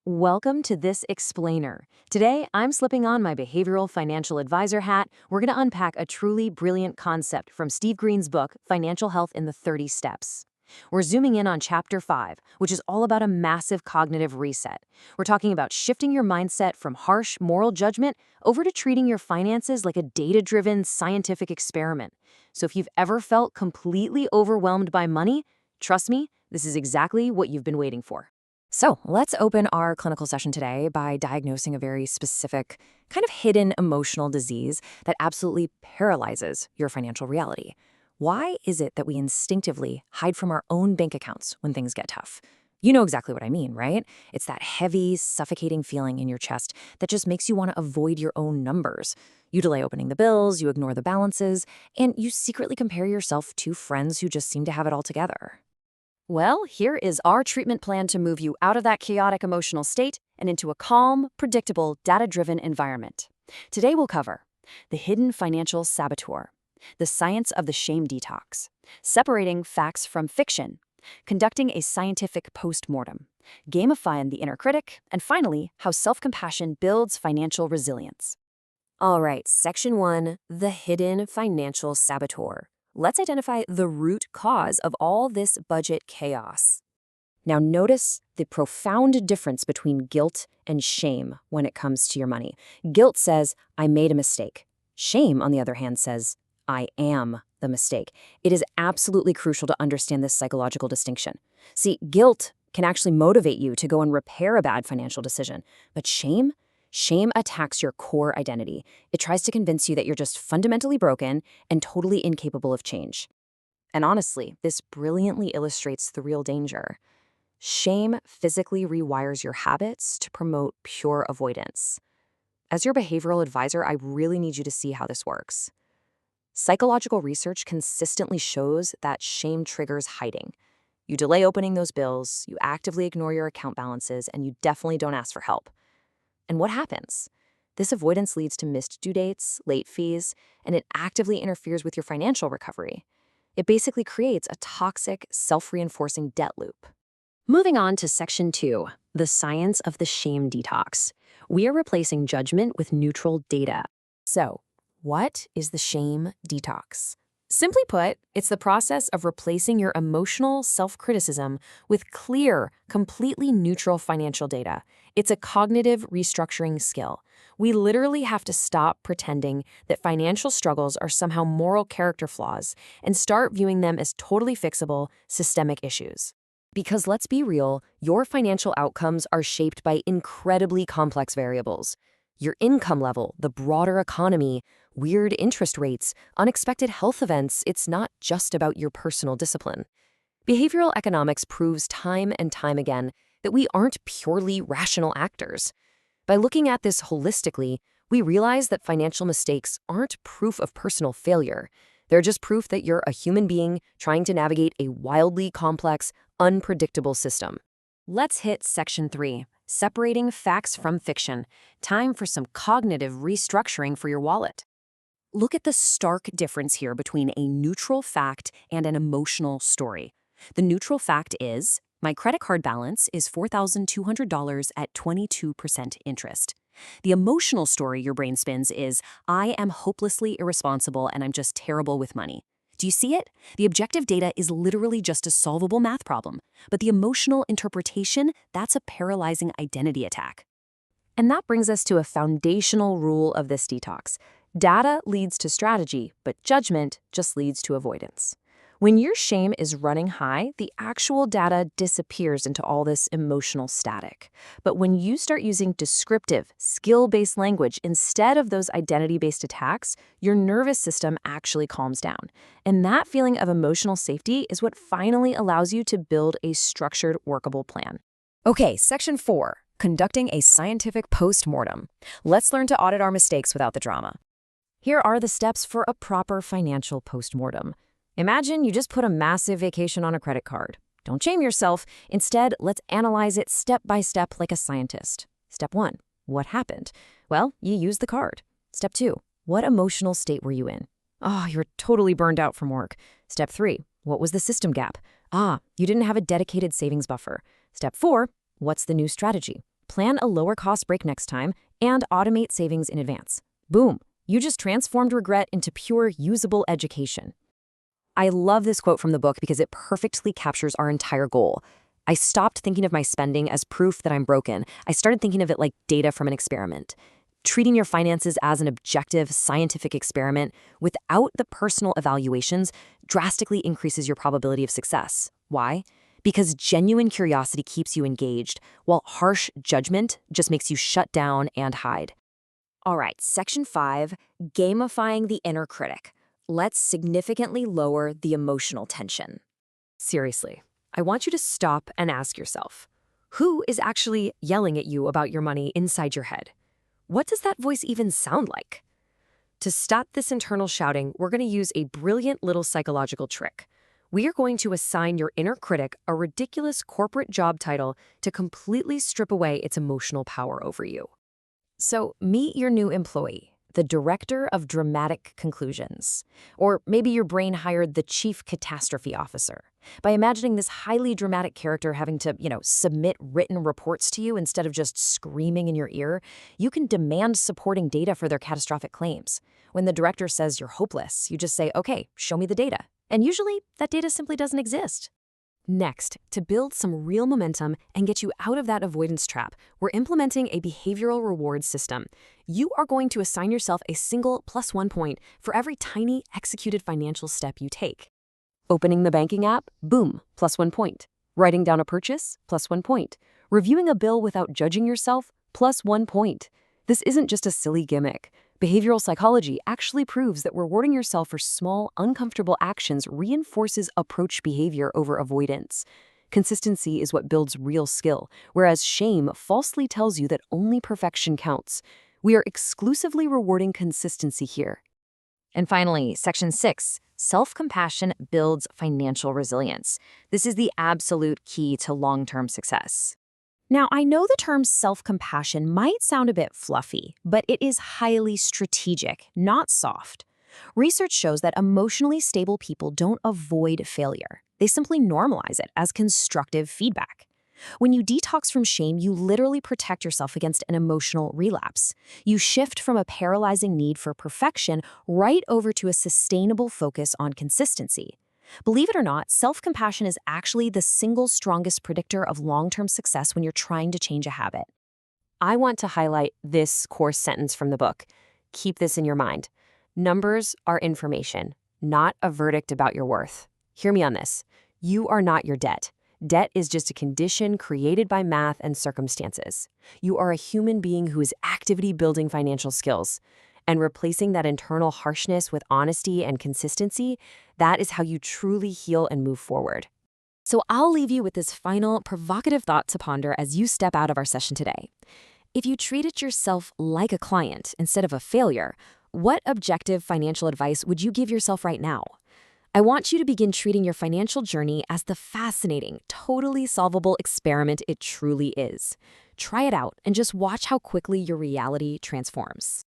Welcome to This Explainer. Today, I'm slipping on my behavioral financial advisor hat. We're going to unpack a truly brilliant concept from Steve Green's book, Financial Health in the 30 Steps. We're zooming in on Chapter 5, which is all about a massive cognitive reset. We're talking about shifting your mindset from harsh moral judgment over to treating your finances like a data-driven scientific experiment. So if you've ever felt completely overwhelmed by money, trust me, this is exactly what you've been waiting for. So let's open our clinical session today by diagnosing a very specific, kind of hidden emotional disease that absolutely paralyzes your financial reality. Why is it that we instinctively hide from our own bank accounts when things get tough? You know exactly what I mean, right? It's that heavy, suffocating feeling in your chest that just makes you want to avoid your own numbers. You delay opening the bills, you ignore the balances, and you secretly compare yourself to friends who just seem to have it all together. Well, here is our treatment plan to move you out of that chaotic emotional state and into a calm, predictable, data-driven environment. Today we'll cover the hidden financial saboteur, the science of the shame detox, separating facts from fiction, conducting a scientific post-mortem, gamifying the inner critic, and finally, how self-compassion builds financial resilience. All right, Section 1, the hidden financial saboteur. Let's identify the root cause of all this budget chaos. Now notice the profound difference between guilt and shame when it comes to your money. Guilt says, I made a mistake. Shame, on the other hand, says, I am the mistake. It is absolutely crucial to understand this psychological distinction. See, guilt can actually motivate you to go and repair a bad financial decision, but shame attacks your core identity. It tries to convince you that you're just fundamentally broken and totally incapable of change. And honestly, this brilliantly illustrates the real danger. Shame physically rewires your habits to promote pure avoidance. As your behavioral advisor, I really need you to see how this works. Psychological research consistently shows that shame triggers hiding. You delay opening those bills, you actively ignore your account balances, and you definitely don't ask for help. And what happens? This avoidance leads to missed due dates, late fees, and it actively interferes with your financial recovery. It basically creates a toxic, self-reinforcing debt loop. Moving on to Section 2, the science of the shame detox. We are replacing judgment with neutral data. So, what is the shame detox? Simply put, it's the process of replacing your emotional self-criticism with clear, completely neutral financial data. It's a cognitive restructuring skill. We literally have to stop pretending that financial struggles are somehow moral character flaws and start viewing them as totally fixable, systemic issues. Because let's be real, your financial outcomes are shaped by incredibly complex variables. Your income level, the broader economy, weird interest rates, unexpected health events, it's not just about your personal discipline. Behavioral economics proves time and time again that we aren't purely rational actors. By looking at this holistically, we realize that financial mistakes aren't proof of personal failure. They're just proof that you're a human being trying to navigate a wildly complex, unpredictable system. Let's hit Section 3, separating facts from fiction. Time for some cognitive restructuring for your wallet. Look at the stark difference here between a neutral fact and an emotional story. The neutral fact is, my credit card balance is $4,200 at 22% interest. The emotional story your brain spins is, I am hopelessly irresponsible and I'm just terrible with money. Do you see it? The objective data is literally just a solvable math problem, but the emotional interpretation, that's a paralyzing identity attack. And that brings us to a foundational rule of this detox. Data leads to strategy, but judgment just leads to avoidance. When your shame is running high, the actual data disappears into all this emotional static. But when you start using descriptive, skill-based language instead of those identity-based attacks, your nervous system actually calms down. And that feeling of emotional safety is what finally allows you to build a structured, workable plan. Okay, Section 4, conducting a scientific post-mortem. Let's learn to audit our mistakes without the drama. Here are the steps for a proper financial post-mortem. Imagine you just put a massive vacation on a credit card. Don't shame yourself. Instead, let's analyze it step by step like a scientist. Step 1, what happened? Well, you used the card. Step 2, what emotional state were you in? Oh, you're totally burned out from work. Step 3, what was the system gap? You didn't have a dedicated savings buffer. Step 4, what's the new strategy? plan a lower-cost break next time, and automate savings in advance. Boom! You just transformed regret into pure, usable education. I love this quote from the book because it perfectly captures our entire goal. I stopped thinking of my spending as proof that I'm broken. I started thinking of it like data from an experiment. Treating your finances as an objective, scientific experiment without the personal evaluations drastically increases your probability of success. Why? Because genuine curiosity keeps you engaged, while harsh judgment just makes you shut down and hide. All right, Section 5, gamifying the inner critic. Let's significantly lower the emotional tension. Seriously, I want you to stop and ask yourself, who is actually yelling at you about your money inside your head? What does that voice even sound like? To stop this internal shouting, we're going to use a brilliant little psychological trick. We are going to assign your inner critic a ridiculous corporate job title to completely strip away its emotional power over you. So meet your new employee, the director of dramatic conclusions. Or maybe your brain hired the chief catastrophe officer. By imagining this highly dramatic character having to, submit written reports to you instead of just screaming in your ear, you can demand supporting data for their catastrophic claims. When the director says you're hopeless, you just say, okay, show me the data. And usually that data simply doesn't exist. Next, to build some real momentum and get you out of that avoidance trap, we're implementing a behavioral reward system. You are going to assign yourself a single +1 point for every tiny executed financial step you take. Opening the banking app? Boom, +1 point. Writing down a purchase? +1 point. Reviewing a bill without judging yourself? +1 point. This isn't just a silly gimmick. Behavioral psychology actually proves that rewarding yourself for small, uncomfortable actions reinforces approach behavior over avoidance. Consistency is what builds real skill, whereas shame falsely tells you that only perfection counts. We are exclusively rewarding consistency here. And finally, Section 6, self-compassion builds financial resilience. This is the absolute key to long-term success. Now, I know the term self-compassion might sound a bit fluffy, but it is highly strategic, not soft. Research shows that emotionally stable people don't avoid failure. They simply normalize it as constructive feedback. When you detox from shame, you literally protect yourself against an emotional relapse. You shift from a paralyzing need for perfection right over to a sustainable focus on consistency. Believe it or not, self-compassion is actually the single strongest predictor of long-term success when you're trying to change a habit. I want to highlight this core sentence from the book. Keep this in your mind. Numbers are information, not a verdict about your worth. Hear me on this. You are not your debt. Debt is just a condition created by math and circumstances. You are a human being who is actively building financial skills. And replacing that internal harshness with honesty and consistency, that is how you truly heal and move forward. So I'll leave you with this final provocative thought to ponder as you step out of our session today. If you treated yourself like a client instead of a failure, what objective financial advice would you give yourself right now? I want you to begin treating your financial journey as the fascinating, totally solvable experiment it truly is. Try it out and just watch how quickly your reality transforms.